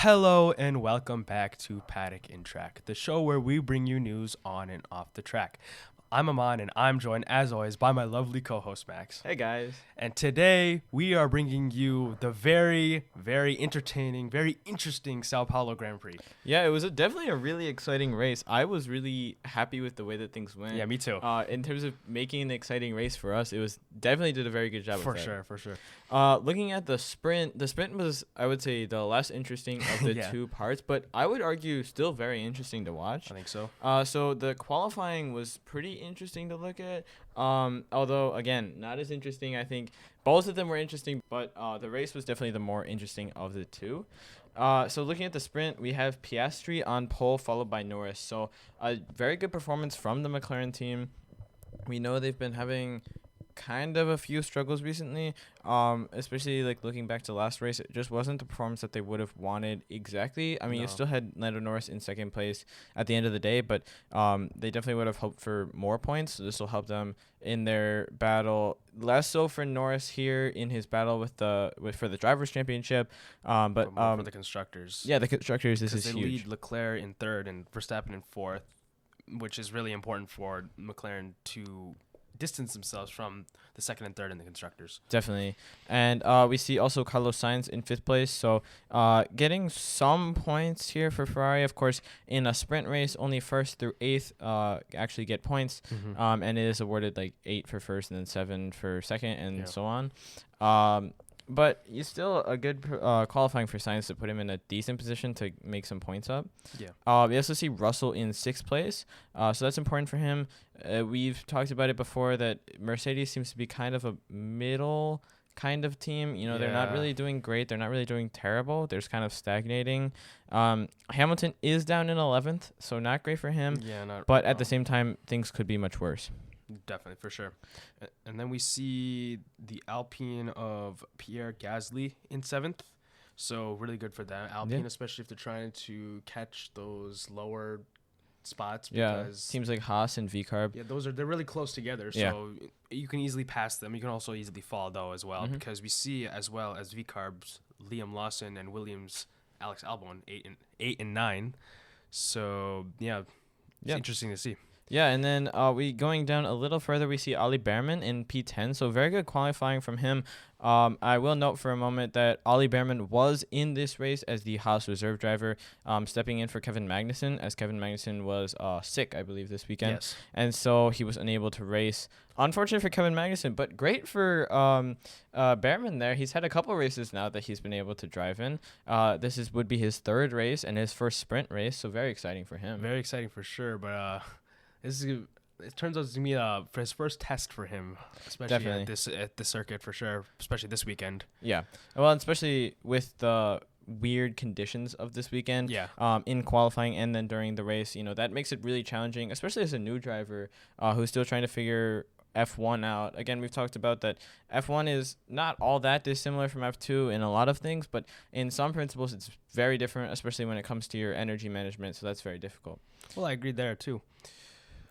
Hello and welcome back to Paddock and Track, the show where we bring you news on and off the track. I'm Amaan and I'm joined as always by my lovely co-host Max. Hey guys. And today we are bringing you the very, very entertaining, very interesting Sao Paulo Grand Prix. Yeah, it was definitely a really exciting race. I was really happy with the way that things went. Yeah, me too. In terms of making an exciting race for us, it was definitely did a very good job For with that. sure, for sure. Looking at the sprint was, I would say, the less interesting of the Yeah. two parts, but I would argue still very interesting to watch. I think so. So the qualifying was pretty interesting to look at. Although, again, not as interesting. I think both of them were interesting, but the race was definitely the more interesting of the two. So looking at the sprint, we have Piastri on pole, followed by Norris. So a very good performance from the McLaren team. We know they've been having kind of a few struggles recently, especially like looking back to last race. It just wasn't the performance that they would have wanted exactly. I mean, you still had Lando Norris in second place at the end of the day, but they definitely would have hoped for more points. So this will help them in their battle. Less so for Norris here in his battle for the drivers' championship, but more for the constructors. Yeah, the constructors. This is they huge. lead Leclerc in third and Verstappen in fourth, which is really important for McLaren to distance themselves from the second and third in the constructors. Definitely. And we see also Carlos Sainz in fifth place. So getting some points here for Ferrari. Of course, in a sprint race, only first through eighth actually get points. Mm-hmm. And it is awarded like 8 for first and then 7 for second and so on. But it's still a good qualifying for Sainz to put him in a decent position to make some points up. Yeah. We also see Russell in sixth place. So that's important for him. We've talked about it before that Mercedes seems to be kind of a middle kind of team. You know, they're not really doing great. They're not really doing terrible. They're just kind of stagnating. Hamilton is down in 11th, so not great for him. Yeah, but at the same time, things could be much worse. Definitely, for sure. And then we see the Alpine of Pierre Gasly in seventh. So really good for them. Alpine, especially if they're trying to catch those lower spots. Because teams like Haas and VCarb. Yeah, they're really close together. So you can easily pass them. You can also easily fall, though, as well. Because we see, as well as VCarb's Liam Lawson and Williams' Alex Albon, 8 and 9. So, it's interesting to see. Yeah, and then we going down a little further, we see Ollie Behrman in P10. So very good qualifying from him. I will note for a moment that Ollie Behrman was in this race as the Haas reserve driver, stepping in for Kevin Magnussen, as Kevin Magnussen was sick, I believe, this weekend. Yes. And so he was unable to race. Unfortunate for Kevin Magnussen, but great for Behrman there. He's had a couple races now that he's been able to drive in. This would be his third race and his first sprint race, so very exciting for him. Very exciting for sure, but it turns out to be for his first test for him, especially at this circuit for sure, especially this weekend. Yeah, well, especially with the weird conditions of this weekend. Yeah. In qualifying and then during the race, that makes it really challenging, especially as a new driver who's still trying to figure F1 out. Again, we've talked about that F1 is not all that dissimilar from F2 in a lot of things, but in some principles it's very different, especially when it comes to your energy management, so that's very difficult. Well, I agree there too.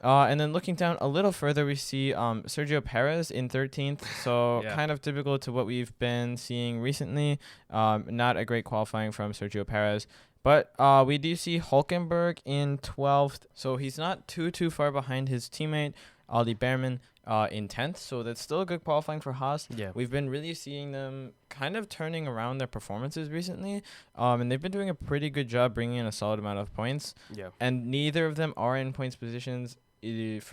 And then looking down a little further, we see Sergio Perez in 13th. So kind of typical to what we've been seeing recently. Not a great qualifying from Sergio Perez. But we do see Hülkenberg in 12th. So he's not too far behind his teammate, Ollie Behrman, in 10th. So that's still a good qualifying for Haas. Yeah. We've been really seeing them kind of turning around their performances recently. And they've been doing a pretty good job bringing in a solid amount of points. Yeah. And neither of them are in points positions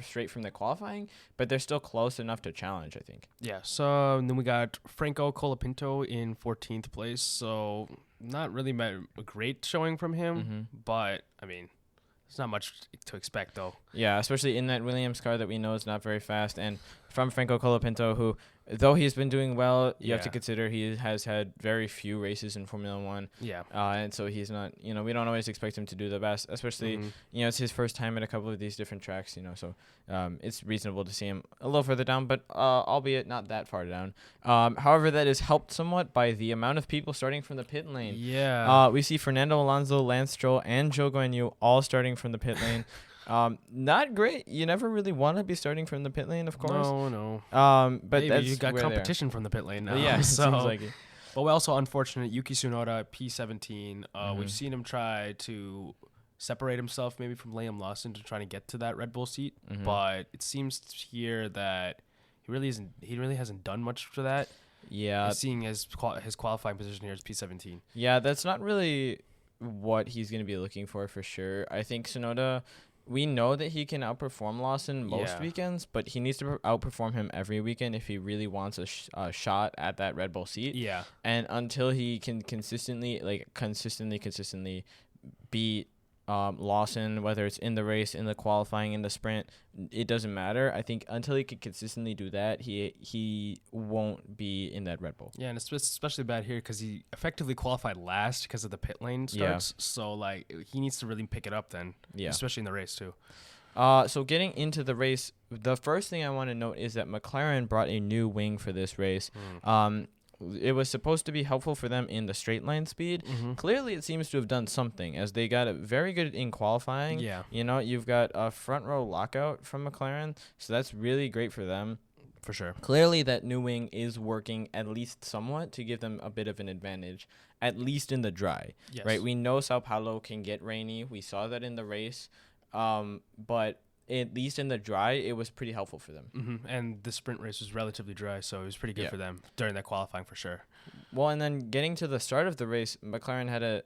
straight from the qualifying, but they're still close enough to challenge, I think. Yeah, so then we got Franco Colapinto in 14th place, so not really a great showing from him, but, I mean, there's not much to expect, though. Yeah, especially in that Williams car that we know is not very fast, and from Franco Colapinto, who, though he's been doing well, you have to consider he has had very few races in Formula One. Yeah. And so he's not, we don't always expect him to do the best, especially, it's his first time at a couple of these different tracks, so it's reasonable to see him a little further down, but albeit not that far down. However, that is helped somewhat by the amount of people starting from the pit lane. Yeah. We see Fernando Alonso, Lance Stroll, and Zhou Guanyu all starting from the pit lane. Not great. You never really want to be starting from the pit lane, of course. No. But maybe that's you got where competition from the pit lane now. Yeah, so seems like it. But we're also unfortunate. Yuki Tsunoda, P17. We've seen him try to separate himself maybe from Liam Lawson to try to get to that Red Bull seat, but it seems here that he really hasn't done much for that. Yeah, seeing his qualifying position here is P17. Yeah, that's not really what he's going to be looking for sure. I think Tsunoda, we know that he can outperform Lawson most weekends, but he needs to outperform him every weekend if he really wants a shot at that Red Bull seat. Yeah. And until he can consistently beat Lawson, whether it's in the race, in the qualifying, in the sprint, it doesn't matter. I think until he can consistently do that, he won't be in that Red Bull. Yeah, and it's especially bad here because he effectively qualified last because of the pit lane starts. Yeah. So, like, he needs to really pick it up then, especially in the race, too. So getting into the race, the first thing I want to note is that McLaren brought a new wing for this race. It was supposed to be helpful for them in the straight line speed. Clearly, it seems to have done something as they got it very good in qualifying. Yeah. You know, you've got a front row lockout from McLaren, so that's really great for them. For sure. Clearly, that new wing is working at least somewhat to give them a bit of an advantage, at least in the dry. Yes. Right? We know Sao Paulo can get rainy. We saw that in the race. But at least in the dry, it was pretty helpful for them. And the sprint race was relatively dry, so it was pretty good for them during that qualifying for sure. Well, and then getting to the start of the race, McLaren had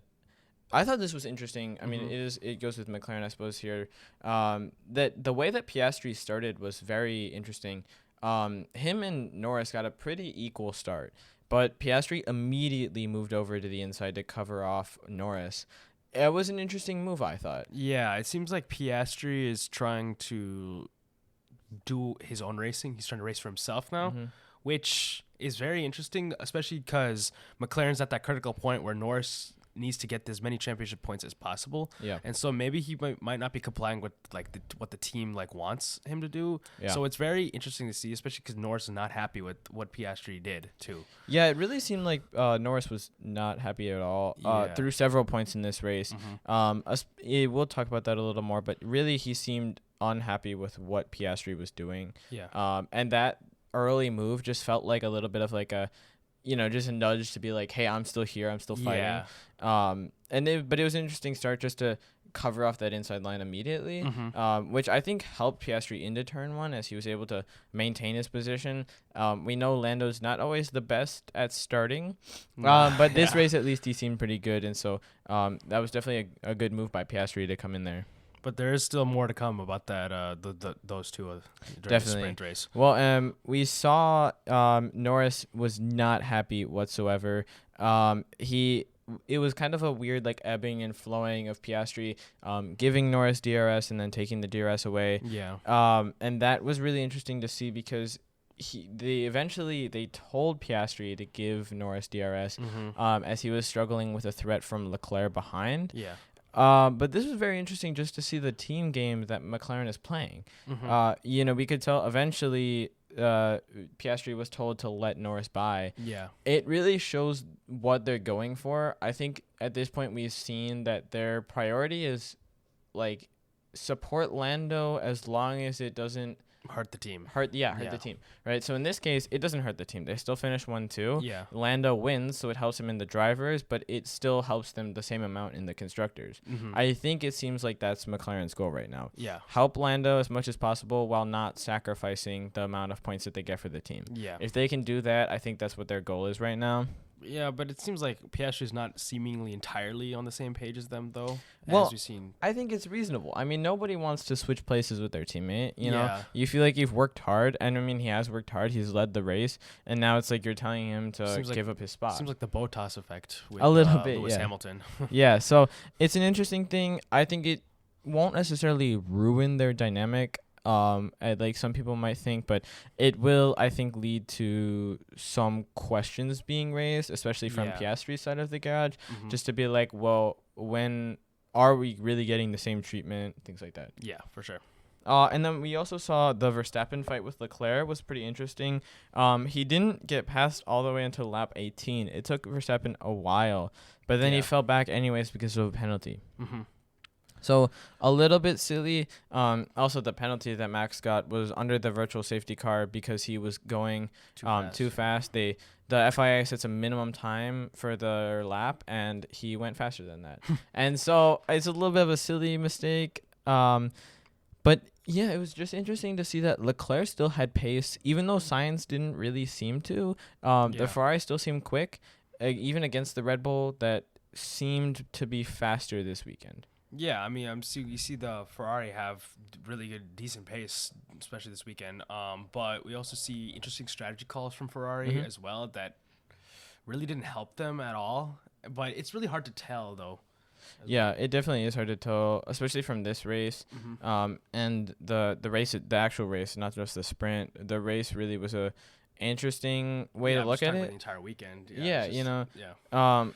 I thought this was interesting. I mean, it goes with McLaren, I suppose, here. That the way that Piastri started was very interesting. Him and Norris got a pretty equal start, but Piastri immediately moved over to the inside to cover off Norris. It was an interesting move, I thought. Yeah, it seems like Piastri is trying to do his own racing. He's trying to race for himself now, which is very interesting, especially because McLaren's at that critical point where Norris needs to get as many championship points as possible. Yeah. And so maybe he might not be complying with what the team wants him to do. Yeah. So it's very interesting to see, especially because Norris is not happy with what Piastri did too. Yeah, it really seemed like Norris was not happy at all through several points in this race. We'll talk about that a little more, but really he seemed unhappy with what Piastri was doing. Yeah. And that early move just felt like a little bit of like a, just a nudge to be like, hey, I'm still here. I'm still fighting. Yeah. But it was an interesting start just to cover off that inside line immediately, which I think helped Piastri into turn one as he was able to maintain his position. We know Lando's not always the best at starting, but this race at least he seemed pretty good. And so that was definitely a good move by Piastri to come in there. But there is still more to come about that. Those two during the sprint race. Well, we saw Norris was not happy whatsoever. It was kind of a weird ebbing and flowing of Piastri, giving Norris DRS and then taking the DRS away. Yeah. And that was really interesting to see because they told Piastri to give Norris DRS as he was struggling with a threat from Leclerc behind. Yeah. But this was very interesting just to see the team game that McLaren is playing. We could tell eventually Piastri was told to let Norris by. Yeah. It really shows what they're going for. I think at this point we've seen that their priority is support Lando as long as it doesn't hurt the team. Hurt the team. Right. So in this case, it doesn't hurt the team. They still finish 1-2. Yeah. Lando wins, so it helps him in the drivers, but it still helps them the same amount in the constructors. I think it seems like that's McLaren's goal right now. Yeah. Help Lando as much as possible while not sacrificing the amount of points that they get for the team. Yeah. If they can do that, I think that's what their goal is right now. Yeah, but it seems like Piastri's not seemingly entirely on the same page as them, though. Well, as we've seen. I think it's reasonable. I mean, nobody wants to switch places with their teammate. You know, you feel like you've worked hard, and I mean, he has worked hard. He's led the race, and now it's like you're telling him to give up his spot. Seems like the Bottas effect with a little bit, Lewis Hamilton. Yeah, so it's an interesting thing. I think it won't necessarily ruin their dynamic. Some people might think, but it will, I think, lead to some questions being raised, especially from Piastri's side of the garage, just to be like, well, when are we really getting the same treatment? Things like that. Yeah, for sure. And then we also saw the Verstappen fight with Leclerc was pretty interesting. He didn't get past all the way until lap 18. It took Verstappen a while, but then he fell back anyways because of a penalty. So a little bit silly. Also, the penalty that Max got was under the virtual safety car because he was going too fast. The FIA sets a minimum time for the lap, and he went faster than that. And so it's a little bit of a silly mistake. But yeah, it was just interesting to see that Leclerc still had pace, even though Sainz didn't really seem to. The Ferrari still seemed quick, even against the Red Bull that seemed to be faster this weekend. Yeah, I mean, you see the Ferrari have really good, decent pace, especially this weekend. But we also see interesting strategy calls from Ferrari as well that really didn't help them at all. But it's really hard to tell, though. Yeah, it definitely is hard to tell, especially from this race. And the race, the actual race, not just the sprint. The race really was a interesting way to look at it. The entire weekend.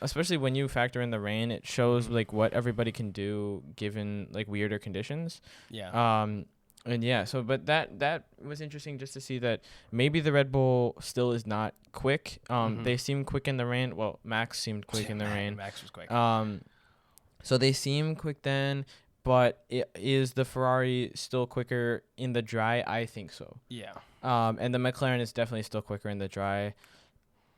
Especially when you factor in the rain, it shows like what everybody can do given like weirder conditions. But that was interesting just to see that maybe the Red Bull still is not quick. They seem quick in the rain. Well, Max seemed quick in the rain. Max was quick. So they seem quick then, but is the Ferrari still quicker in the dry? I think so. Yeah. And the McLaren is definitely still quicker in the dry.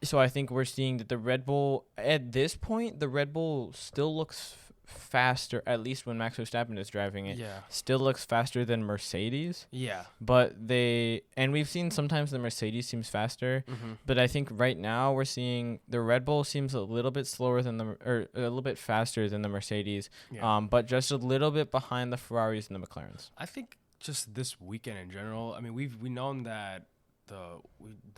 So I think we're seeing that the Red Bull, at this point, the Red Bull still looks faster, at least when Max Verstappen is driving it. Yeah. Still looks faster than Mercedes. Yeah. But and we've seen sometimes the Mercedes seems faster, but I think right now we're seeing the Red Bull seems a little bit slower than or a little bit faster than the Mercedes, but just a little bit behind the Ferraris and the McLarens. I think just this weekend in general, I mean, we've known that the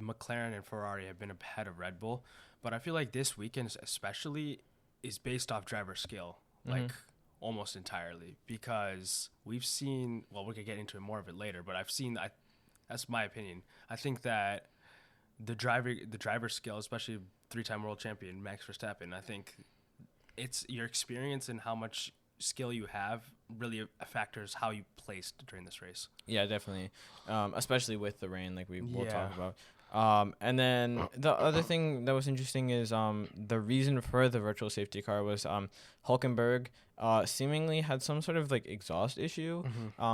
McLaren and Ferrari have been ahead of Red Bull, but I feel like this weekend especially is based off driver skill. Like almost entirely, because we've seen, well, we could get into more of it later, but that's my opinion. I think that the driver skill, especially 3-time world champion Max Verstappen, I think it's your experience and how much skill you have really factors how you placed during this race. Yeah, definitely. Especially with the rain, like we'll talk about. And then the other thing that was interesting is the reason for the virtual safety car was Hülkenberg seemingly had some sort of like exhaust issue,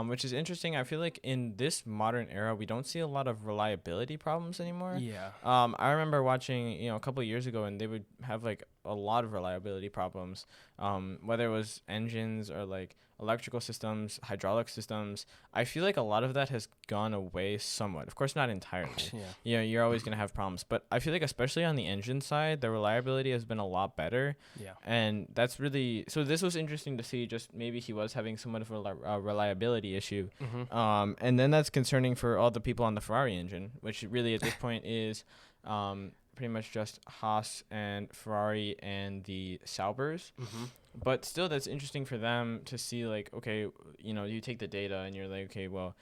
which is interesting. I feel like in this modern era, we don't see a lot of reliability problems anymore. Yeah. I remember watching, a couple of years ago, and they would have like a lot of reliability problems, whether it was engines or like electrical systems, hydraulic systems. I feel like a lot of that has gone away somewhat. Of course, not entirely. Yeah, you're always going to have problems. But I feel like especially on the engine side, the reliability has been a lot better. Yeah. And that's really... So this was interesting to see. Just maybe he was having somewhat of a reliability issue. And then that's concerning for all the people on the Ferrari engine, which really at this point is... pretty much just Haas and Ferrari and the Saubers. But still, that's interesting for them to see, like, okay, you take the data and you're like, okay, well,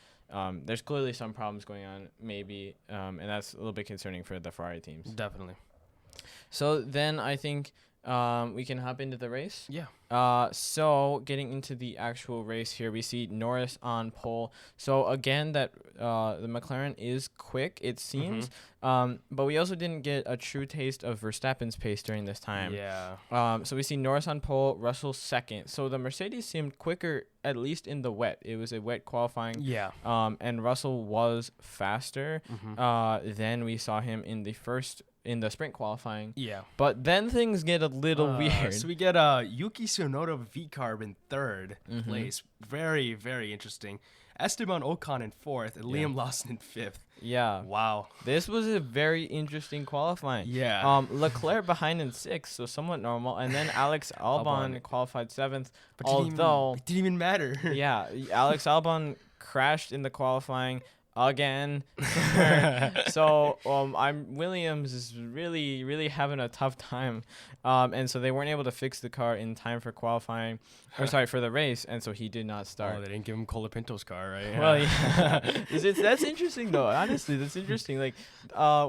there's clearly some problems going on, maybe, and that's a little bit concerning for the Ferrari teams. Definitely. So then I think we can hop into the race. Yeah. So getting into the actual race here, we see Norris on pole. So again, that the McLaren is quick, it seems. But we also didn't get a true taste of Verstappen's pace during this time. Yeah. So we see Norris on pole, Russell second. So the Mercedes seemed quicker, at least in the wet. It was a wet qualifying. Yeah. And Russell was faster than we saw him in the sprint qualifying. Yeah. But then things get a little weird. So we get Yuki Tsunoda V-Carb in third place. Very, very interesting. Esteban Ocon in fourth and Liam Lawson in fifth. Yeah. Wow. This was a very interesting qualifying. Yeah. Leclerc behind in sixth, so somewhat normal. And then Alex Albon qualified seventh. But it didn't even matter. Yeah. Alex Albon crashed in the qualifying again. So Williams is really, really having a tough time. And so they weren't able to fix the car in time for qualifying, for the race, and so he did not start. Oh, they didn't give him Colapinto's car, right? Well, yeah. That's interesting though. Honestly, that's interesting. Like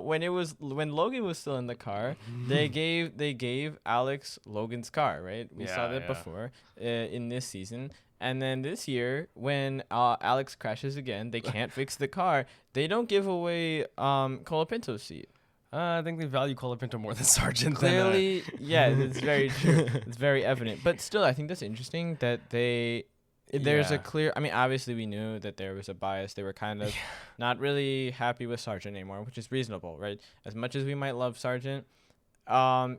when Logan was still in the car, they gave Alex Logan's car, right? We saw that before in this season. And then this year, when Alex crashes again, they can't fix the car. They don't give away Colapinto's seat. I think they value Colapinto more than Sargent. Clearly, yeah, it's very true. It's very evident. But still, I think that's interesting that they there's a clear. I mean, obviously we knew that there was a bias. They were kind of not really happy with Sargent anymore, which is reasonable, right? As much as we might love Sargent,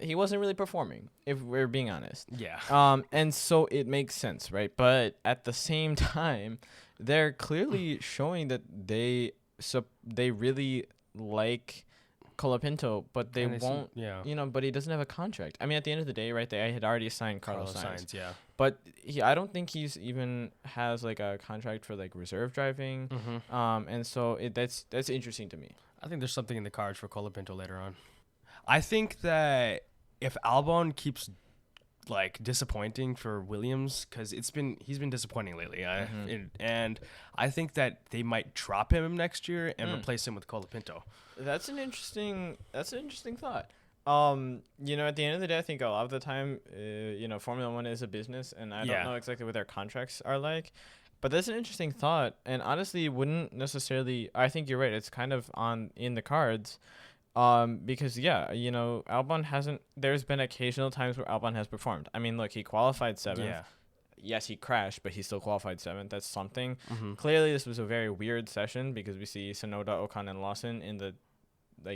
he wasn't really performing, if we're being honest. Yeah. And so it makes sense, right? But at the same time, they're clearly showing that they really like Colapinto, but they won't, but he doesn't have a contract. I mean, at the end of the day, right, they had already signed Carlos Sainz. Yeah. But I don't think he's even has like a contract for like reserve driving. And so that's interesting to me. I think there's something in the cards for Colapinto later on. I think that if Albon keeps like disappointing for Williams, because he's been disappointing lately, and I think that they might drop him next year and replace him with Colapinto. That's an interesting thought. At the end of the day, I think a lot of the time, Formula One is a business, and I don't know exactly what their contracts are like. But that's an interesting thought, and honestly, wouldn't necessarily. I think you're right. It's kind of in the cards. Because Albon hasn't. There's been occasional times where Albon has performed. I mean, look, he qualified 7th. Yeah. Yes, he crashed, but he still qualified 7th. That's something. Clearly, this was a very weird session because we see Tsunoda, Ocon, and Lawson in the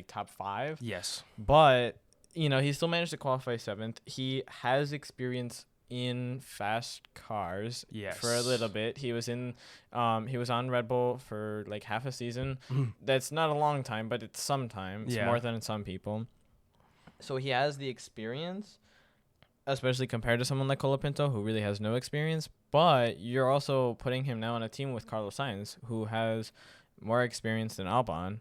top 5. Yes. But he still managed to qualify 7th. He has experience in fast cars for a little bit. He was on Red Bull for like half a season. That's not a long time, but it's some time. It's more than some people. So he has the experience, especially compared to someone like Colapinto, who really has no experience. But you're also putting him now on a team with Carlos Sainz, who has more experience than Albon.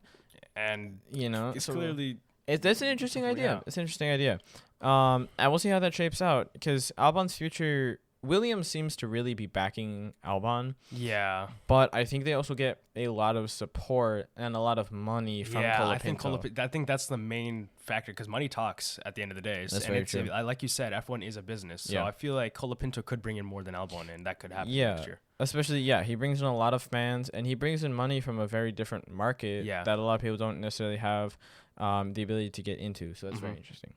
And it's clearly... That's an interesting idea. Yeah. It's an interesting idea. And we'll see how that shapes out, because Albon's future, Williams seems to really be backing Albon. Yeah. But I think they also get a lot of support and a lot of money from Colapinto. I think that's the main factor, because money talks at the end of the day. That's very true. Like you said, F1 is a business. So I feel like Colapinto could bring in more than Albon, and that could happen next year. Especially, he brings in a lot of fans, and he brings in money from a very different market that a lot of people don't necessarily have the ability to get into. So that's very interesting.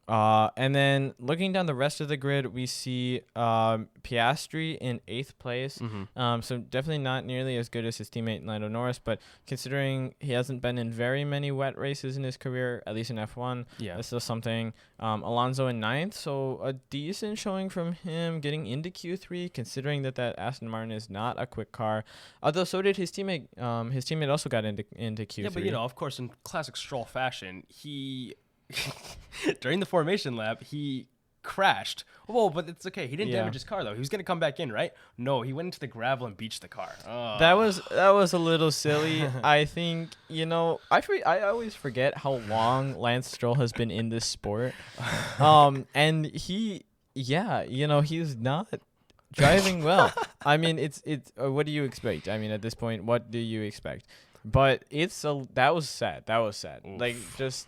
And then looking down the rest of the grid, we see Piastri in 8th place. So definitely not nearly as good as his teammate Lando Norris, but considering he hasn't been in very many wet races in his career, at least in F1, that's still something. Alonso in 9th, so a decent showing from him getting into Q3, considering that Aston Martin is not a quick car. Although so did his teammate. His teammate also got into Q3. Yeah, but of course, in classic Stroll fashion, he... during the formation lap, he crashed. Whoa, but it's okay. He didn't damage his car, though. He was going to come back in, right? No, he went into the gravel and beached the car. Oh. That was a little silly. I think, I always forget how long Lance Stroll has been in this sport. And he's not driving well. I mean, it's what do you expect? I mean, at this point, what do you expect? But that was sad. Oof. Like,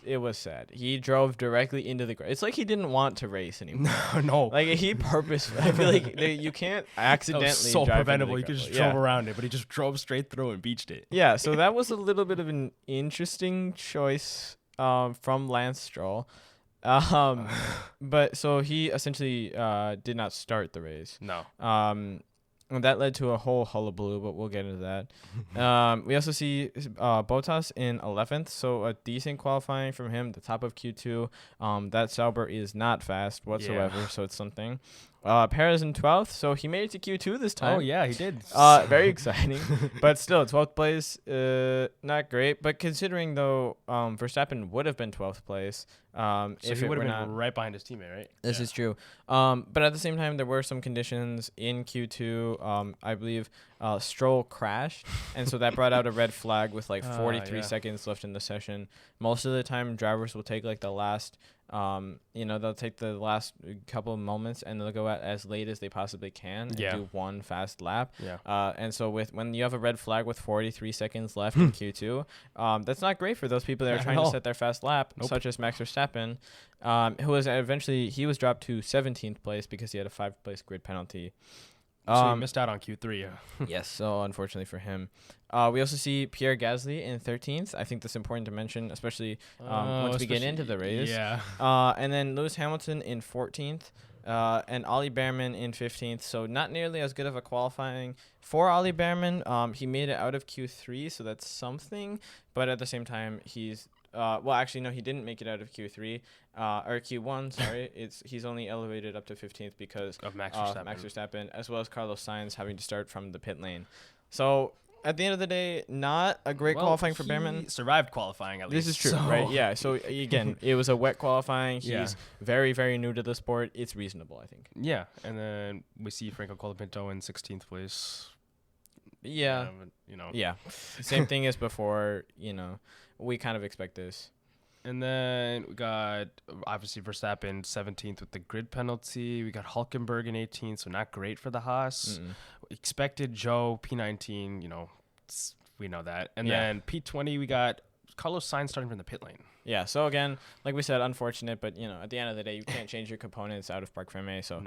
it was sad. He drove directly into the ground. It's like he didn't want to race anymore. No. Like, he purposefully. I feel like you can't accidentally. That was so drive preventable. You could just drove around it, but he just drove straight through and beached it. Yeah. So that was a little bit of an interesting choice from Lance Stroll. But so he essentially did not start the race. No. And that led to a whole hullabaloo, but we'll get into that. We also see Bottas in 11th, so a decent qualifying from him, the top of Q2. That Sauber is not fast whatsoever, so it's something. Perez in 12th, so he made it to Q2 this time. Oh, yeah, he did. Very exciting. But still, 12th place, not great. But considering, though, Verstappen would have been 12th place. So if he it would were have been not, right behind his teammate, right? This is true. But at the same time, there were some conditions in Q2. I believe Stroll crashed, and so that brought out a red flag with like 43 seconds left in the session. Most of the time, drivers will take like the last... they'll take the last couple of moments and they'll go at as late as they possibly can and do one fast lap. Yeah. And so when you have a red flag with 43 seconds left in Q2, that's not great for those people that are trying to set their fast lap, such as Max Verstappen, who was he was dropped to 17th place because he had a 5th-place grid penalty. So he missed out on Q3. Yes, so unfortunately for him. We also see Pierre Gasly in 13th. I think that's important to mention, especially once we get into the race. Yeah. And then Lewis Hamilton in 14th. and Ollie Behrman in 15th. So not nearly as good of a qualifying for Ollie Behrman. He made it out of Q3, so that's something. But at the same time, he's well, actually, no, he didn't make it out of Q3 or Q1. Sorry, he's only elevated up to 15th because of Max Verstappen, as well as Carlos Sainz having to start from the pit lane. So at the end of the day, not a great qualifying for Behrman. Survived qualifying at least. This is true, right? Yeah. So again, it was a wet qualifying. He's very, very new to the sport. It's reasonable, I think. Yeah, and then we see Franco Colapinto in 16th place. Yeah. Yeah. Same thing as before. We kind of expect this. And then we got, obviously, Verstappen 17th with the grid penalty. We got Hulkenberg in 18th, so not great for the Haas. Expected Joe, P19, we know that. And then P20, we got Carlos Sainz starting from the pit lane. Yeah, so again, like we said, unfortunate, but, at the end of the day, you can't change your components out of Parc Fermé, so,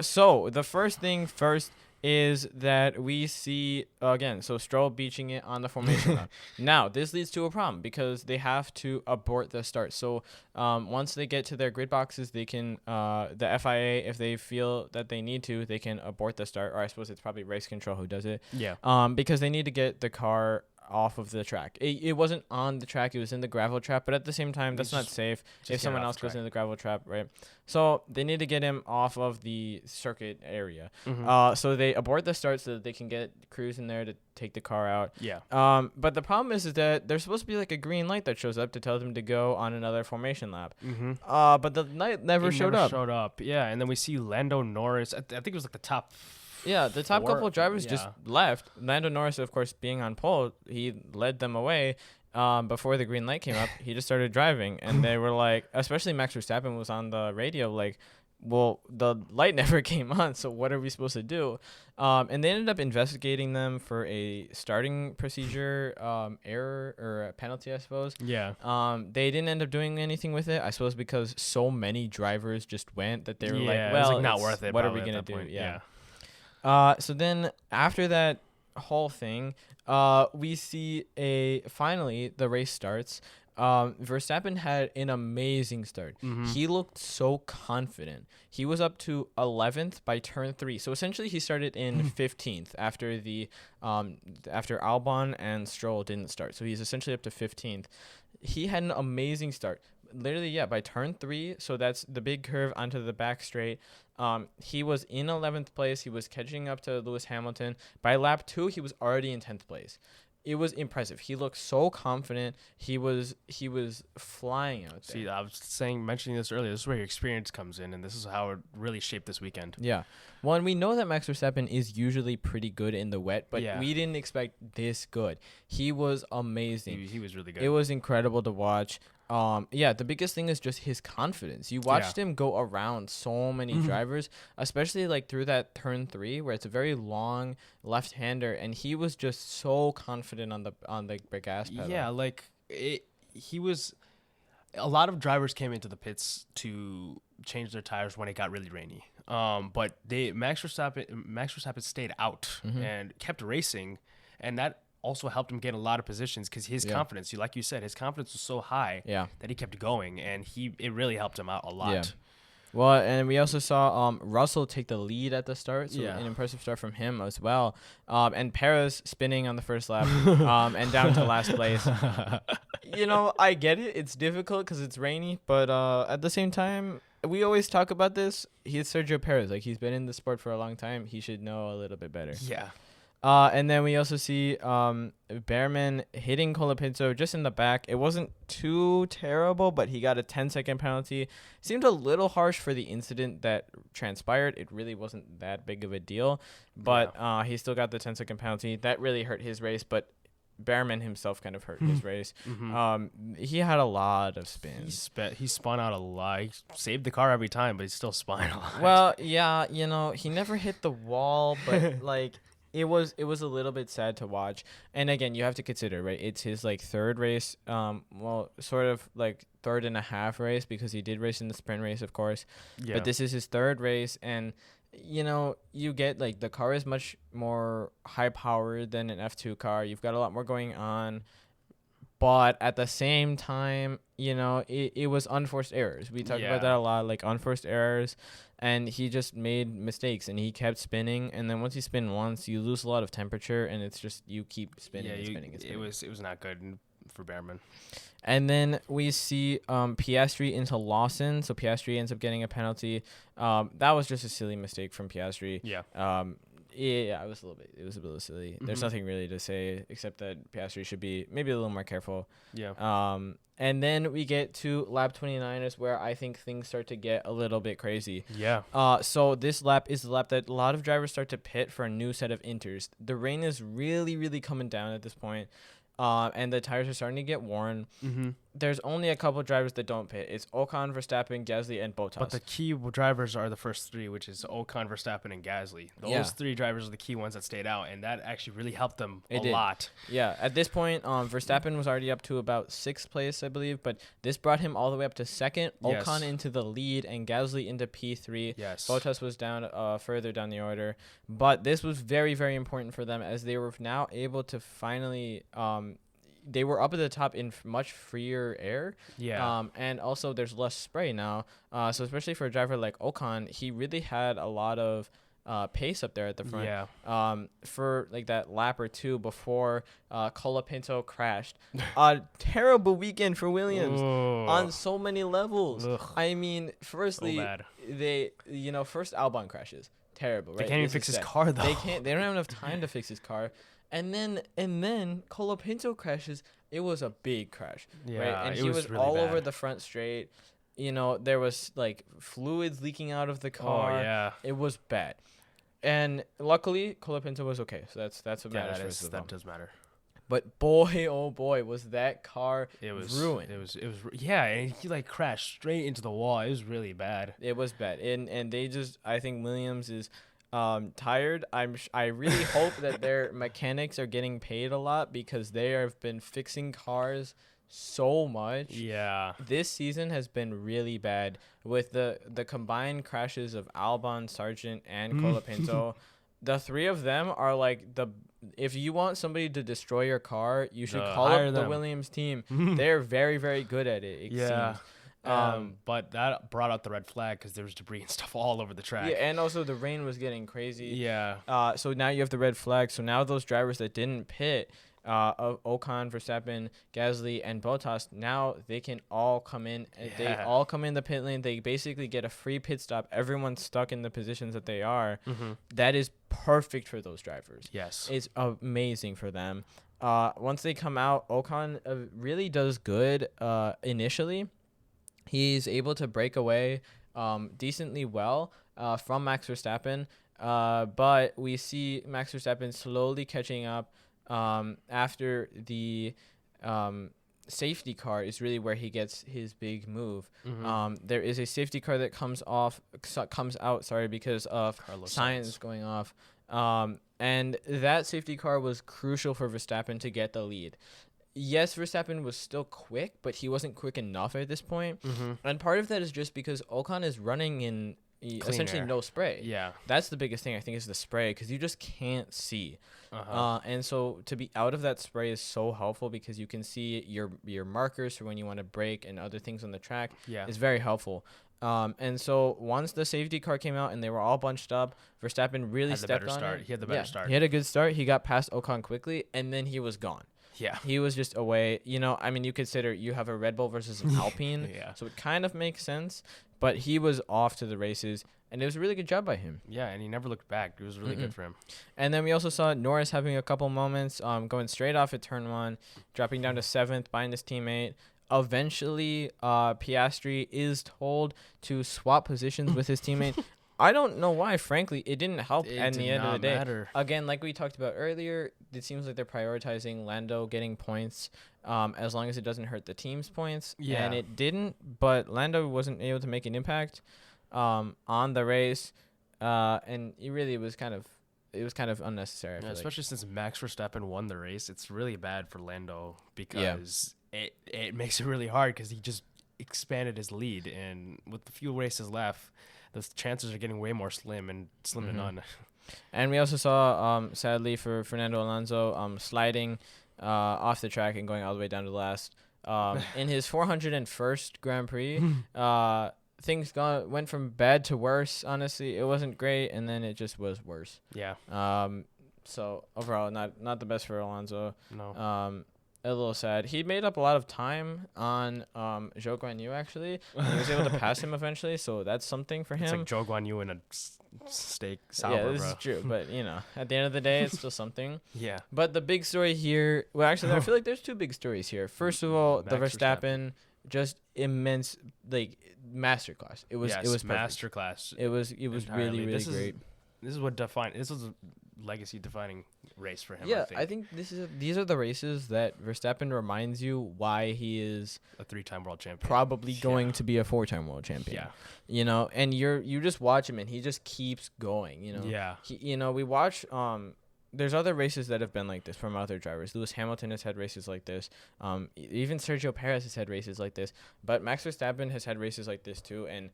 So the first thing first is that we see, again, so Stroll beaching it on the formation lap. Now, this leads to a problem because they have to abort the start. So once they get to their grid boxes, they can, the FIA, if they feel that they need to, they can abort the start. Or I suppose it's probably race control who does it. Yeah. Because they need to get the car off of the track. It wasn't on the track, it was in the gravel trap, but at the same time that's not safe if someone else goes into the gravel trap, right? So they need to get him off of the circuit area. So they abort the start so that they can get crews in there to take the car out. But the problem is that there's supposed to be like a green light that shows up to tell them to go on another formation lap. But the light never showed up. Yeah, and then we see Lando Norris. I think it was like the top. Yeah, the top couple of drivers just left. Lando Norris, of course, being on pole, he led them away. Before the green light came up, he just started driving. And they were like, especially Max Verstappen was on the radio like, well, the light never came on, so what are we supposed to do? And they ended up investigating them for a starting procedure error or a penalty, I suppose. Yeah. They didn't end up doing anything with it, I suppose, because so many drivers just went that they were like, well, it's like not worth it. What are we going to do? Point. Yeah. So then after that whole thing, we see finally the race starts. Verstappen had an amazing start. He looked so confident. He was up to 11th by turn 3. So essentially he started in 15th after after Albon and Stroll didn't start. So he's essentially up to 15th. He had an amazing start. Literally, by turn 3, so that's the big curve onto the back straight. He was in 11th place. He was catching up to Lewis Hamilton. By lap 2, he was already in 10th place. It was impressive. He looked so confident. He was flying out there. See, I was mentioning this earlier. This is where your experience comes in, and this is how it really shaped this weekend. Yeah. Well, and we know that Max Verstappen is usually pretty good in the wet, but we didn't expect this good. He was amazing. He was really good. It was incredible to watch. The biggest thing is just his confidence. You watched him go around so many drivers, especially like through that turn 3 where it's a very long left-hander, and he was just so confident on the gas pedal. Yeah, he was. A lot of drivers came into the pits to change their tires when it got really rainy. But Max Verstappen stayed out and kept racing, and that also helped him get a lot of positions because his confidence, like you said, his confidence was so high that he kept going, and it really helped him out a lot. Yeah. Well, and we also saw Russell take the lead at the start, so an impressive start from him as well. And Perez spinning on the first lap and down to last place. I get it. It's difficult because it's rainy, but at the same time, we always talk about this. He's Sergio Perez. Like, he's been in the sport for a long time. He should know a little bit better. Yeah. And then we also see Behrman hitting Colapinto just in the back. It wasn't too terrible, but he got a 10-second penalty. Seemed a little harsh for the incident that transpired. It really wasn't that big of a deal, but he still got the 10-second penalty. That really hurt his race, but Behrman himself kind of hurt his race. He had a lot of spins. He spun out a lot. He saved the car every time, but he still spun a lot. Well, yeah, he never hit the wall, but like... It was a little bit sad to watch. And again, you have to consider, right? It's his third race, sort of like third and a half race because he did race in the sprint race, of course. Yeah. But this is his third race, and you get the car is much more high powered than an F2 car. You've got a lot more going on. But at the same time, it was unforced errors. We talked about that a lot, like unforced errors. And he just made mistakes, and he kept spinning. And then once you spin once, you lose a lot of temperature, and it's just you keep spinning and spinning and spinning. It was not good for Behrman. And then we see Piastri into Lawson. So Piastri ends up getting a penalty. That was just a silly mistake from Piastri. Yeah. It was a little silly. There's nothing really to say except that Piastri should be maybe a little more careful. Yeah. And then we get to lap 29 is where I think things start to get a little bit crazy. Yeah. So this lap is the lap that a lot of drivers start to pit for a new set of inters. The rain is really, really coming down at this point. And the tires are starting to get worn. Mm-hmm. There's only a couple drivers that don't pit. It's Ocon, Verstappen, Gasly, and Bottas. But the key drivers are the first three, which is Ocon, Verstappen, and Gasly. Those three drivers are the key ones that stayed out, and that actually really helped them a lot. Yeah, at this point, Verstappen was already up to about 6th place, I believe, but this brought him all the way up to 2nd. Yes. Ocon into the lead, and Gasly into P3. Yes. Bottas was down further down the order. But this was very, very important for them as they were now able to finally they were up at the top in much freer air. Yeah. And also there's less spray now. So especially for a driver like Ocon, he really had a lot of pace up there at the front. Yeah. For like that lap or two before Colapinto crashed. A terrible weekend for Williams on so many levels. Ugh. I mean, firstly, So bad. first Albon crashes. Terrible, right? They can't even fix his car, though. They don't have enough time to fix his car. And then Colapinto crashes. It was a big crash. Yeah, right? And he was really all bad. over the front straight. There was like fluids leaking out of the car. Oh, yeah. It was bad. And luckily Colapinto was okay. So that's what matters. That does matter. But boy, oh boy, was that car ruined. It was yeah, and he like crashed straight into the wall. It was really bad. It was bad. And they just, I think Williams is tired. I really hope that their mechanics are getting paid a lot because they have been fixing cars so much. Yeah. This season has been really bad with the combined crashes of Albon, Sargent, and Colapinto. The three of them are like if you want somebody to destroy your car, you should call up the Williams team. They're very, very good at it. It seems. But that brought out the red flag because there was debris and stuff all over the track. Yeah, and also the rain was getting crazy. Yeah. So now you have the red flag. So now those drivers that didn't pit, of Ocon, Verstappen, Gasly, and Bottas, now they can all come in. They all come in the pit lane. They basically get a free pit stop. Everyone's stuck in the positions that they are. That is perfect for those drivers. Yes. It's amazing for them. Once they come out, Ocon really does good initially. He's able to break away decently well from Max Verstappen, but we see Max Verstappen slowly catching up after the safety car is really where he gets his big move. There is a safety car that comes out because of Carlos Sainz going off, and that safety car was crucial for Verstappen to get the lead. Yes, Verstappen was still quick, but he wasn't quick enough at this point. And part of that is just because Ocon is running in essentially air. No spray. Yeah. That's the biggest thing, I think, is the spray, because you just can't see. And so to be out of that spray is so helpful because you can see your markers for when you want to brake and other things on the track. Yeah. Is very helpful. And so once the safety car came out and they were all bunched up, Verstappen really stepped on it. He had the better start. He had a good start. He got past Ocon quickly, and then he was gone. Yeah. He was just away. You consider you have a Red Bull versus an Alpine. So it kind of makes sense. But he was off to the races, and it was a really good job by him. Yeah, and he never looked back. It was really good for him. And then we also saw Norris having a couple moments, going straight off at turn 1, dropping down to 7th behind his teammate. Eventually, Piastri is told to swap positions with his teammate. I don't know why, frankly. It didn't help at the end of the day. Matter. Again, like we talked about earlier, it seems like they're prioritizing Lando getting points as long as it doesn't hurt the team's points. Yeah. And it didn't, but Lando wasn't able to make an impact on the race. And it was kind of unnecessary. I feel Especially since Max Verstappen won the race. It's really bad for Lando because it makes it really hard because he just expanded his lead. And with the few races left, the chances are getting way more slim to none. And we also saw, sadly for Fernando Alonso, sliding off the track and going all the way down to last. In his 401st Grand Prix, things went from bad to worse. Honestly, it wasn't great, and then it just was worse. Yeah. So overall, not the best for Alonso. No. A little sad. He made up a lot of time on Zhou Guanyu, actually. He was able to pass him eventually, so that's something for him. It's like Zhou Guanyu in a steak sour, yeah, this is true. But, at the end of the day, it's still something. Yeah. But the big story here, well, actually, I feel like there's two big stories here. First of all, the Verstappen, just immense, masterclass. It was perfect. Masterclass. It was really, really great. This was a legacy-defining race for him. Yeah, I think these are the races that Verstappen reminds you why he is a 3-time world champion, probably going to be a 4-time world champion. Yeah, and you just watch him and he just keeps going. Yeah. We watch. There's other races that have been like this from other drivers. Lewis Hamilton has had races like this. Even Sergio Perez has had races like this. But Max Verstappen has had races like this too. And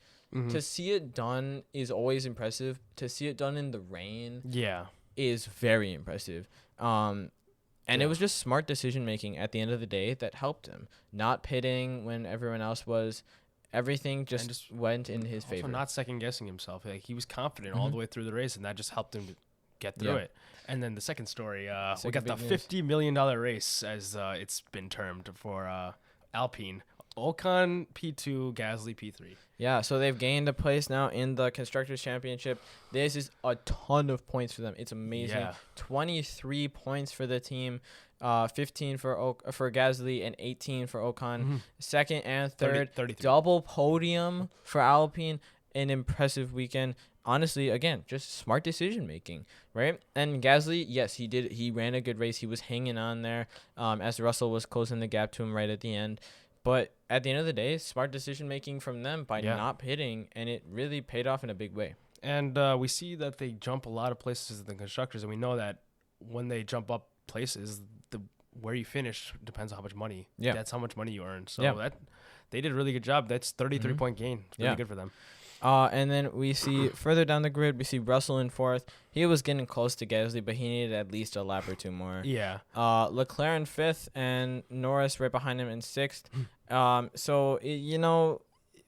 to see it done is always impressive. To see it done in the rain, is very impressive. And it was just smart decision making at the end of the day that helped him. Not pitting when everyone else was. Everything just went in his favor. Not second guessing himself. Like, he was confident all the way through the race, and that just helped him to get through it. And then the second story, we got the $50 million race, as it's been termed, for Alpine. Ocon P2, Gasly P3. Yeah, so they've gained a place now in the Constructors' Championship. This is a ton of points for them. It's amazing. Yeah. 23 points for the team, 15 for Gasly, and 18 for Ocon. Second and third, 33. Double podium for Alpine. An impressive weekend. Honestly, again, just smart decision making, right? And Gasly, yes, he did. He ran a good race. He was hanging on there as Russell was closing the gap to him right at the end. But at the end of the day, smart decision making from them by not pitting, and it really paid off in a big way. And we see that they jump a lot of places in the constructors, and we know that when they jump up places, where you finish depends on how much money. Yeah, that's how much money you earn. So that they did a really good job. That's 33-point gain. It's really good for them. And then we see further down the grid, we see Russell in fourth. He was getting close to Gasly, but he needed at least a lap or two more. Yeah. Leclerc in fifth and Norris right behind him in sixth.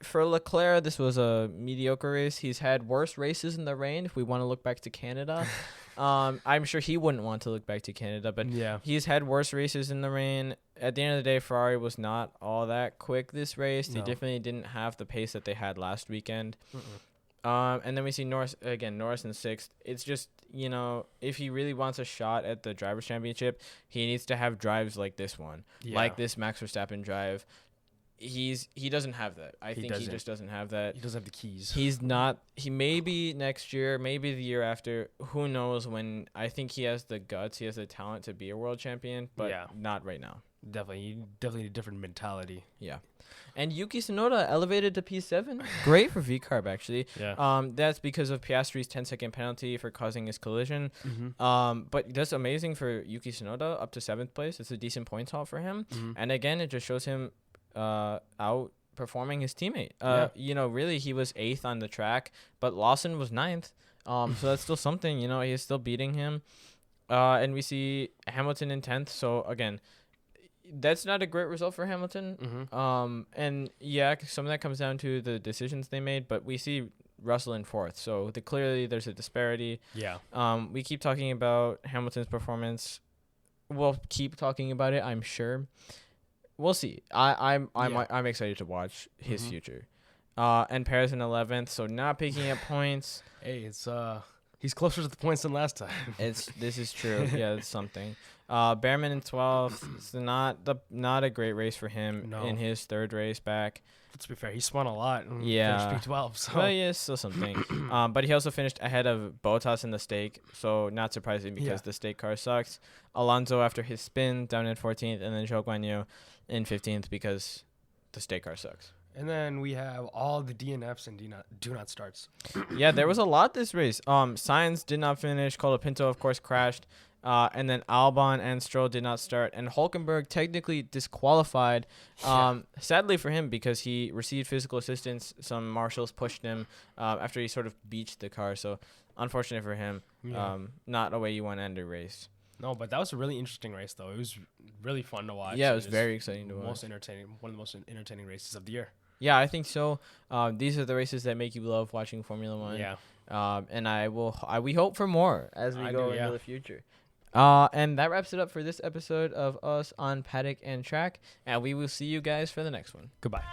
For Leclerc, this was a mediocre race. He's had worse races in the rain. If we want to look back to Canada, I'm sure he wouldn't want to look back to Canada, but he's had worse races in the rain. At the end of the day, Ferrari was not all that quick this race. They definitely didn't have the pace that they had last weekend. And then we see Norris in sixth. It's just, if he really wants a shot at the Drivers' Championship, he needs to have drives like this one, like this Max Verstappen drive. He doesn't have that. I think he just doesn't have that. He doesn't have the keys. He's not. He maybe next year, maybe the year after. Who knows when? I think he has the guts. He has the talent to be a world champion, but not right now. Definitely a different mentality. Yeah. And Yuki Tsunoda elevated to P7. Great for VCARB, actually. Yeah. That's because of Piastri's 10-second penalty for causing his collision. But that's amazing for Yuki Tsunoda, up to 7th place. It's a decent points haul for him. And again, it just shows him outperforming his teammate. Really, he was 8th on the track, but Lawson was 9th. So that's still something. He's still beating him. And we see Hamilton in 10th. So again, that's not a great result for Hamilton. And some of that comes down to the decisions they made, but we see Russell in 4th. So clearly there's a disparity. Yeah. We keep talking about Hamilton's performance. We'll keep talking about it, I'm sure. We'll see. I'm excited to watch his future. And Perez in 11th, so not picking up points. Hey, it's he's closer to the points than last time. This is true. Yeah, it's something. Behrman in 12th. It's not a great race for him in his third race back. Let's be fair, he spun a lot. Finished P12. So. But yeah, still something. But he also finished ahead of Bottas in the stake, so not surprising because the stake car sucks. Alonso after his spin down in 14th, and then Zhou Guanyu in 15th because the stake car sucks. And then we have all the DNFs and do not starts. Yeah, there was a lot this race. Sainz did not finish. Colapinto, of course, crashed. And then Albon and Stroll did not start. And Hülkenberg technically disqualified, sadly for him, because he received physical assistance. Some marshals pushed him after he sort of beached the car. So unfortunate for him. Not a way you want to end a race. No, but that was a really interesting race, though. It was really fun to watch. Yeah, it was very exciting to watch. One of the most entertaining races of the year. Yeah, I think so. These are the races that make you love watching Formula One. Yeah. And we hope for more as we go into the future. And that wraps it up for this episode of us on Paddock and Track. And we will see you guys for the next one. Goodbye.